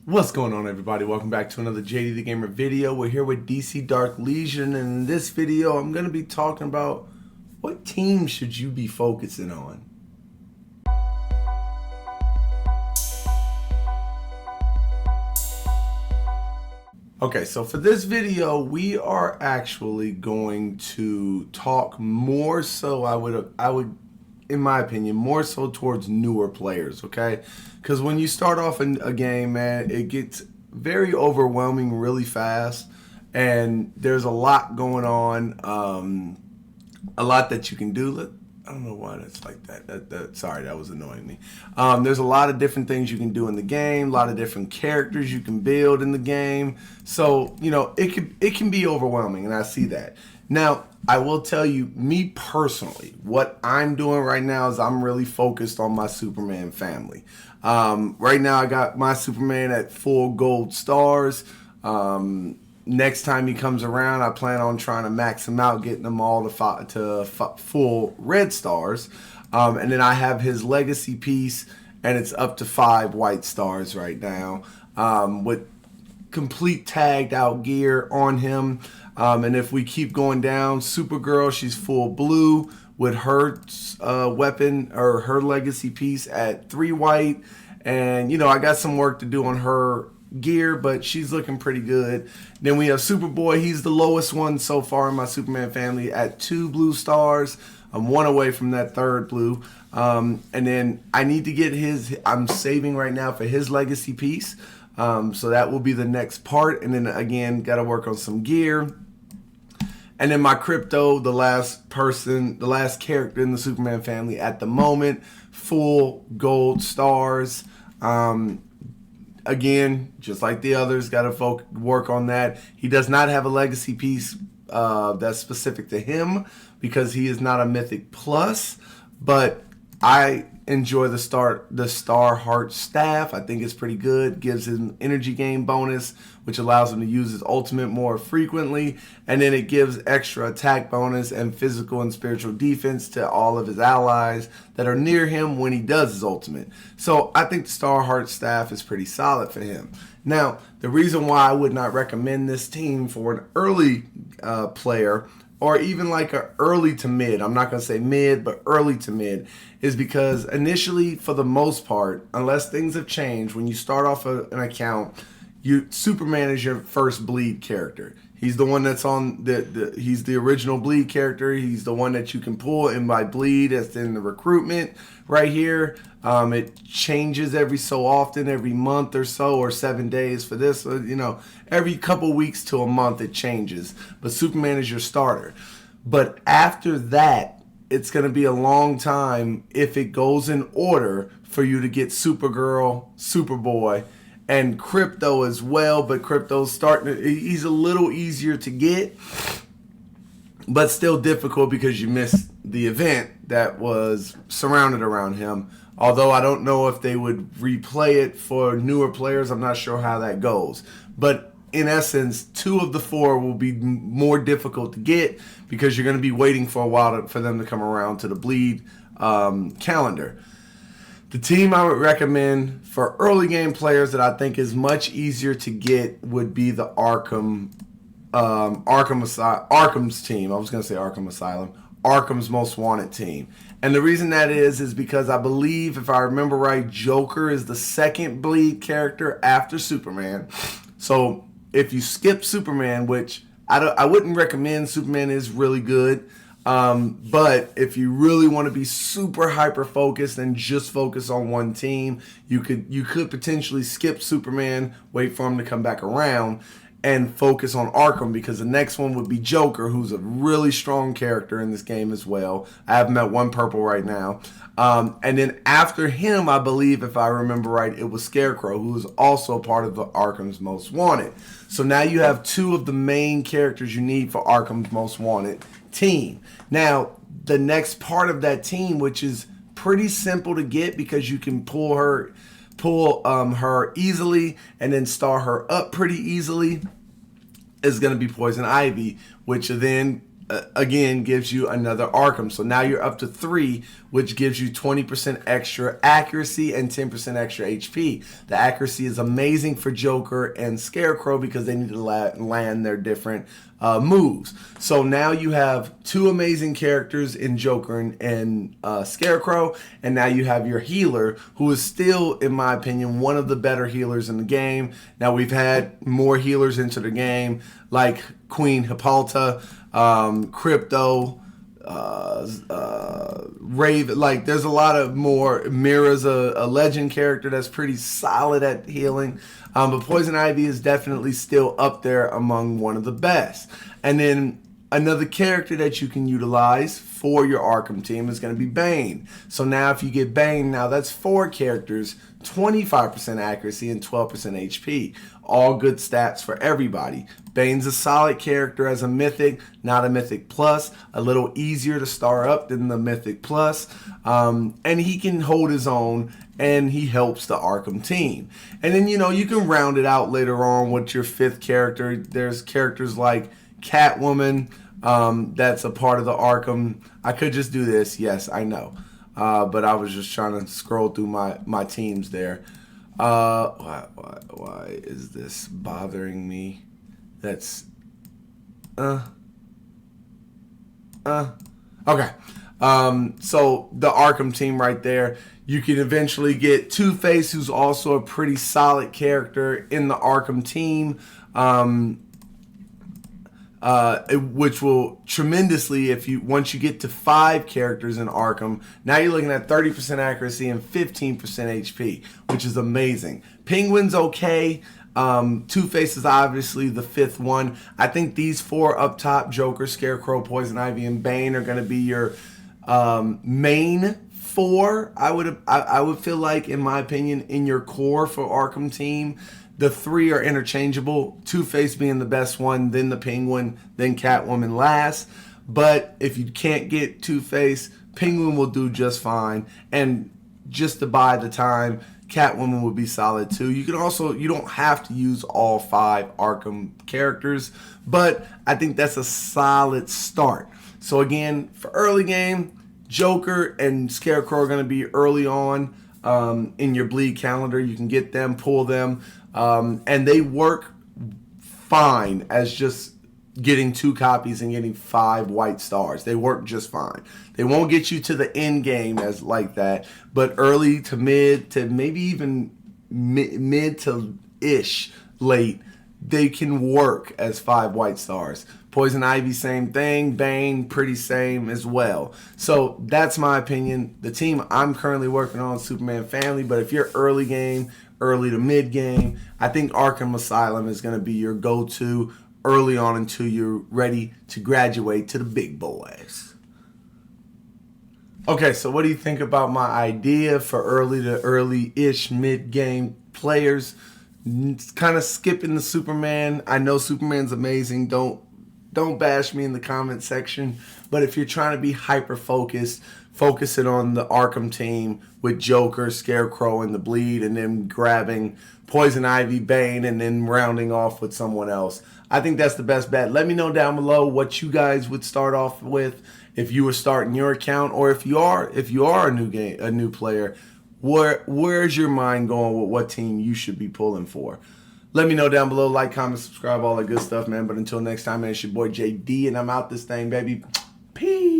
What's going on, everybody? Welcome back to another JD the Gamer video. We're here with DC Dark Legion, and in this video I'm going to be talking about what team should you be focusing on. Okay, so for this video we are actually going to talk more so, I would in my opinion, more so towards newer players, okay? Because when you start off in a game, man, it gets very overwhelming really fast, and there's a lot going on, a lot that you can do. I don't know why that's like that. Sorry, that was annoying me. There's a lot of different things you can do in the game, a lot of different characters you can build in the game. So, you know, it can be overwhelming, and I see that. Now, I will tell you, me personally, what I'm doing right now is I'm really focused on my Superman family. Right now, I got my Superman at full gold stars. Next time he comes around, I plan on trying to max him out, getting them all to full red stars. And then I have his legacy piece, and it's up to 5 white stars right now, with complete tagged out gear on him. And if we keep going down, Supergirl, she's full blue with her weapon or her legacy piece at 3 white. And, you know, I got some work to do on her gear, but she's looking pretty good. Then we have Superboy. He's the lowest one so far in my Superman family at 2 blue stars. I'm 1 away from that 3rd blue. And then I need to get I'm saving right now for his legacy piece. So that will be the next part. And then again, got to work on some gear. And then my Crypto, the last character in the Superman family at the moment, full gold stars. Again, just like the others, got to work on that. He does not have a legacy piece that's specific to him because he is not a Mythic Plus, but I enjoy the Star Heart Staff. I think it's pretty good. Gives him energy gain bonus, which allows him to use his ultimate more frequently. And then it gives extra attack bonus and physical and spiritual defense to all of his allies that are near him when he does his ultimate. So I think the Star Heart Staff is pretty solid for him. Now, the reason why I would not recommend this team for an early player, or even like an early to mid, I'm not going to say mid, but early to mid, is because initially, for the most part, unless things have changed, when you start off an account, Superman is your first bleed character. He's the one that's on he's the original bleed character. He's the one that you can pull, and by bleed, that's in the recruitment right here. It changes every so often, every month or so, or 7 days for this. You know, every couple weeks to a month it changes. But Superman is your starter. But after that, it's going to be a long time if it goes in order for you to get Supergirl, Superboy, and Crypto as well. But Crypto's he's a little easier to get, but still difficult because you missed the event that was surrounded around him. Although I don't know if they would replay it for newer players. I'm not sure how that goes. But in essence, 2 of the 4 will be more difficult to get because you're going to be waiting for a while for them to come around to the bleed calendar. The team I would recommend for early game players that I think is much easier to get would be the Arkham's team. I was going to say Arkham Asylum. Arkham's Most Wanted team. And the reason that is because I believe, if I remember right, Joker is the 2nd bleed character after Superman. So if you skip Superman, which I wouldn't recommend, Superman is really good. But if you really want to be super hyper focused and just focus on one team, you could potentially skip Superman, wait for him to come back around, and focus on Arkham, because the next one would be Joker, who's a really strong character in this game as well. I have him at 1 purple right now. And then after him, I believe, if I remember right, it was Scarecrow, who is also part of the Arkham's Most Wanted. So now you have 2 of the main characters you need for Arkham's Most Wanted team. Now, the next part of that team, which is pretty simple to get because you can pull her easily and then star her up pretty easily, is going to be Poison Ivy, which then again gives you another Arkham. So now you're up to 3 which gives you 20% extra accuracy and 10% extra HP. The accuracy is amazing for Joker and Scarecrow because they need to land their different moves. So now you have two amazing characters in Joker and Scarecrow, and now you have your healer, who is still, in my opinion, one of the better healers in the game. Now, we've had more healers into the game, like Queen Hippolyta, Crypto, Raven. Like, there's a lot of more. Mira's a legend character that's pretty solid at healing. But Poison Ivy is definitely still up there among one of the best. And then another character that you can utilize for your Arkham team is going to be Bane. So now if you get Bane, now that's 4 characters, 25% accuracy and 12% HP. All good stats for everybody. Bane's a solid character as a Mythic, not a Mythic Plus. A little easier to star up than the Mythic Plus. And he can hold his own, and he helps the Arkham team. And then, you can round it out later on with your 5th character. There's characters like Catwoman, that's a part of the Arkham. I could just do this, yes, I know. But I was just trying to scroll through my teams there. Why is this bothering me? That's okay. So the Arkham team right there. You can eventually get Two-Face, who's also a pretty solid character in the Arkham team. Which will tremendously, once you get to 5 characters in Arkham, now you're looking at 30% accuracy and 15% HP, which is amazing. Penguin's okay. Two-Face is obviously the 5th one. I think these 4 up top, Joker, Scarecrow, Poison Ivy, and Bane, are going to be your main 4. I would feel like, in my opinion, in your core for Arkham team. The 3 are interchangeable, Two-Face being the best one, then the Penguin, then Catwoman last. But if you can't get Two-Face, Penguin will do just fine. And just to buy the time, Catwoman would be solid too. You don't have to use all 5 Arkham characters, but I think that's a solid start. So again, for early game, Joker and Scarecrow are going to be early on in your bleed calendar. You can get them, pull them. And they work fine as just getting 2 copies and getting 5 white stars. They work just fine. They won't get you to the end game as like that, but early to mid to maybe even mid to ish late, they can work as 5 white stars. Poison Ivy, same thing. Bane, pretty same as well. So that's my opinion. The team I'm currently working on, Superman Family, but if you're early game, early to mid game, I think Arkham Asylum is going to be your go-to early on until you're ready to graduate to the big boys. Okay, so what do you think about my idea for early to early-ish mid-game players? Kind of skipping the Superman. I know Superman's amazing. Don't bash me in the comment section. But if you're trying to be hyper-focused, focus it on the Arkham team with Joker, Scarecrow, and the Bleed, and then grabbing Poison Ivy, Bane, and then rounding off with someone else. I think that's the best bet. Let me know down below what you guys would start off with if you were starting your account, or if you are a new player. Where's your mind going with what team you should be pulling for? Let me know down below. Like, comment, subscribe, all that good stuff, man. But until next time, man, it's your boy JD, and I'm out this thing, baby. Peace.